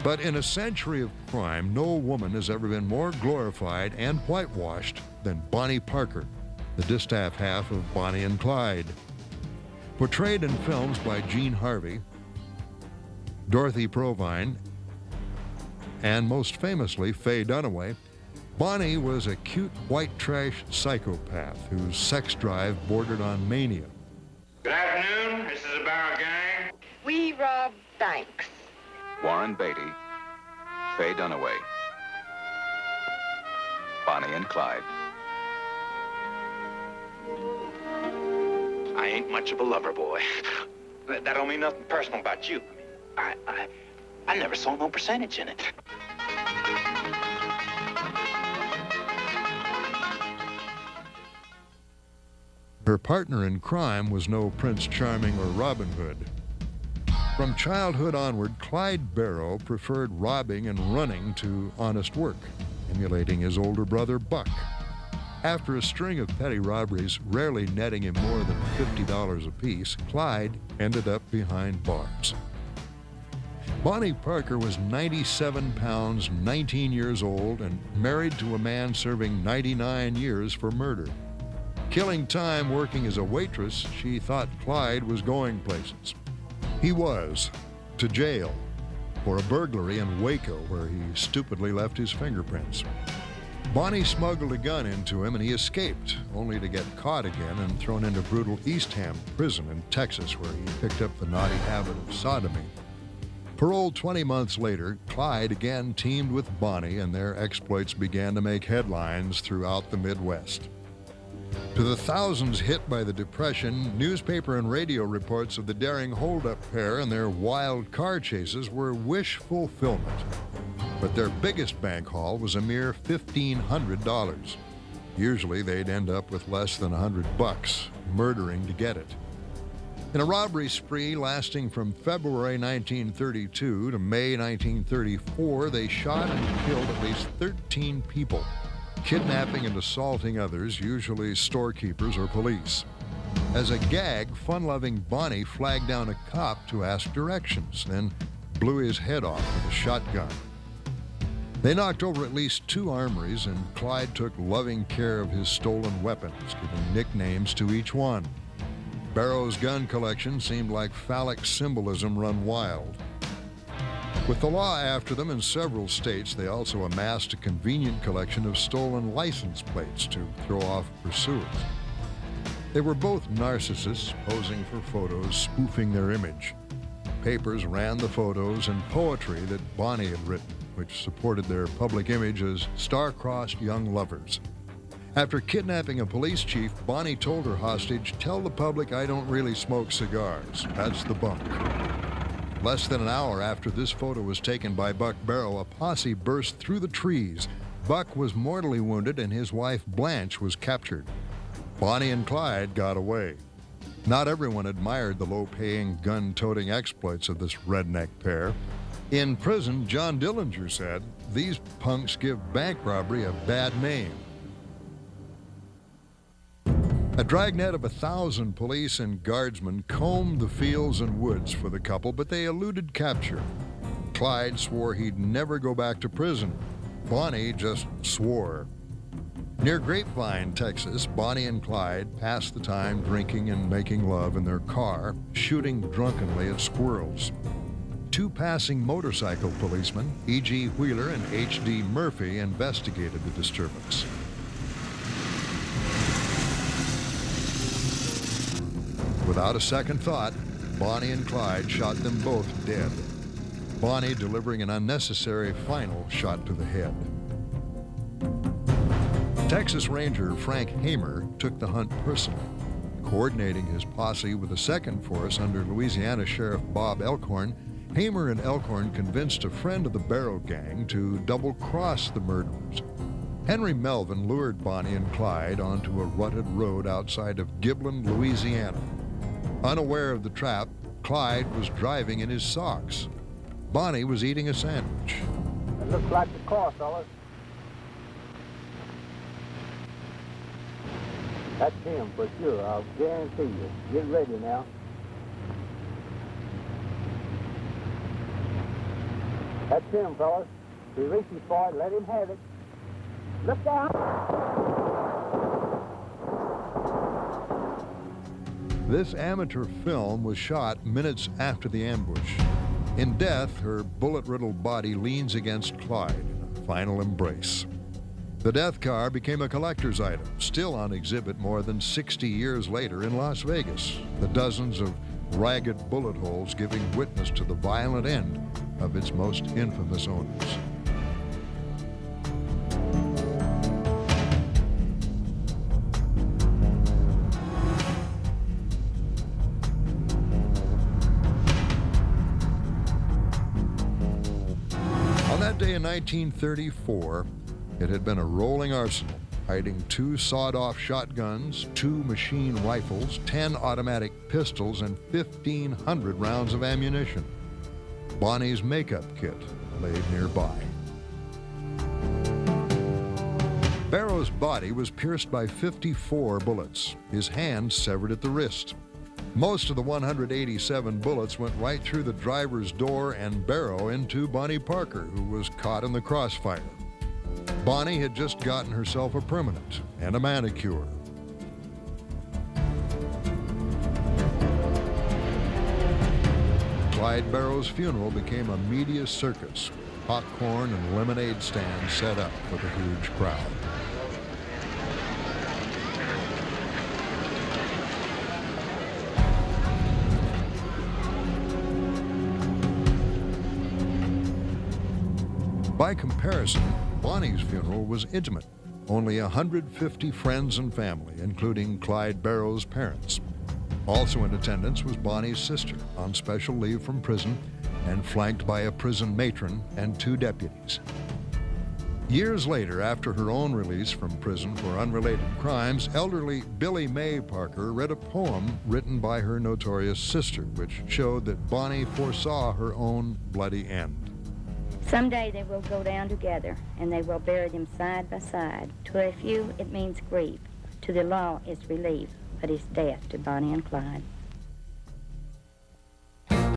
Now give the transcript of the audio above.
But in a century of crime, no woman has ever been more glorified and whitewashed than Bonnie Parker, the distaff half of Bonnie and Clyde. Portrayed in films by Gene Harvey, Dorothy Provine, and most famously Faye Dunaway, Bonnie was a cute white trash psychopath whose sex drive bordered on mania. Good afternoon. This is the Barrel Gang. We rob banks. Warren Beatty, Faye Dunaway, Bonnie and Clyde. I ain't much of a lover boy. That don't mean nothing personal about you. I never saw no percentage in it. Her partner in crime was no Prince Charming or Robin Hood. From childhood onward, Clyde Barrow preferred robbing and running to honest work, emulating his older brother Buck. After a string of petty robberies, rarely netting him more than $50 apiece, Clyde ended up behind bars. Bonnie Parker was 97 pounds, 19 years old, and married to a man serving 99 years for murder. Killing time working as a waitress, she thought Clyde was going places. He was, to jail for a burglary in Waco, where he stupidly left his fingerprints. Bonnie smuggled a gun into him and he escaped, only to get caught again and thrown into brutal Eastham prison in Texas, where he picked up the naughty habit of sodomy. Paroled 20 months later, Clyde again teamed with Bonnie, and their exploits began to make headlines throughout the Midwest. To the thousands hit by the Depression, newspaper and radio reports of the daring hold-up pair and their wild car chases were wish fulfillment. But their biggest bank haul was a mere $1,500. Usually they'd end up with less than $100, murdering to get it. In a robbery spree lasting from February 1932 to May 1934, they shot and killed at least 13 people, kidnapping and assaulting others, usually storekeepers or police. As a gag, fun-loving Bonnie flagged down a cop to ask directions, then blew his head off with a shotgun. They knocked over at least 2 armories, and Clyde took loving care of his stolen weapons, giving nicknames to each one. Barrow's gun collection seemed like phallic symbolism run wild. With the law after them in several states, they also amassed a convenient collection of stolen license plates to throw off pursuers. They were both narcissists, posing for photos, spoofing their image. Papers ran the photos and poetry that Bonnie had written, which supported their public image as star-crossed young lovers. After kidnapping a police chief, Bonnie told her hostage, "Tell the public I don't really smoke cigars. That's the bunk." Less than an hour after this photo was taken by Buck Barrow, a posse burst through the trees. Buck was mortally wounded and his wife Blanche was captured. Bonnie and Clyde got away. Not everyone admired the low-paying, gun-toting exploits of this redneck pair. In prison, John Dillinger said, "These punks give bank robbery a bad name." A dragnet of 1,000 police and guardsmen combed the fields and woods for the couple, but they eluded capture. Clyde swore he'd never go back to prison. Bonnie just swore. Near Grapevine, Texas, Bonnie and Clyde passed the time drinking and making love in their car, shooting drunkenly at squirrels. 2 passing motorcycle policemen, E.G. Wheeler and H.D. Murphy, investigated the disturbance. Without a second thought, Bonnie and Clyde shot them both dead, Bonnie delivering an unnecessary final shot to the head. Texas Ranger Frank Hamer took the hunt personally, coordinating his posse with a second force under Louisiana Sheriff Bob Elkhorn. Hamer and Elkhorn convinced a friend of the Barrow gang to double-cross the murderers. Henry Melvin lured Bonnie and Clyde onto a rutted road outside of Giblin, Louisiana. Unaware of the trap, Clyde was driving in his socks. Bonnie was eating a sandwich. It looks like the car, fellas. That's him for sure, I'll guarantee you. Get ready now. That's him, fellas. If he reaches for it, let him have it. Look out! This amateur film was shot minutes after the ambush. In death, her bullet-riddled body leans against Clyde in a final embrace. The death car became a collector's item, still on exhibit more than 60 years later in Las Vegas, the dozens of ragged bullet holes giving witness to the violent end of its most infamous owners. On that day in 1934, it had been a rolling arsenal, hiding 2 sawed-off shotguns, 2 machine rifles, 10 automatic pistols, and 1,500 rounds of ammunition. Bonnie's makeup kit laid nearby. Barrow's body was pierced by 54 bullets, his hand severed at the wrist. Most of the 187 bullets went right through the driver's door and Barrow into Bonnie Parker, who was caught in the crossfire. Bonnie had just gotten herself a permanent and a manicure. Clyde Barrow's funeral became a media circus, with popcorn and lemonade stands set up for the huge crowd. By comparison, Bonnie's funeral was intimate. Only 150 friends and family, including Clyde Barrow's parents. Also in attendance was Bonnie's sister, on special leave from prison and flanked by a prison matron and 2 deputies. Years later, after her own release from prison for unrelated crimes, elderly Billie Mae Parker read a poem written by her notorious sister, which showed that Bonnie foresaw her own bloody end. Someday they will go down together, and they will bury them side by side. To a few it means grief, to the law it's relief, but it's death to Bonnie and Clyde.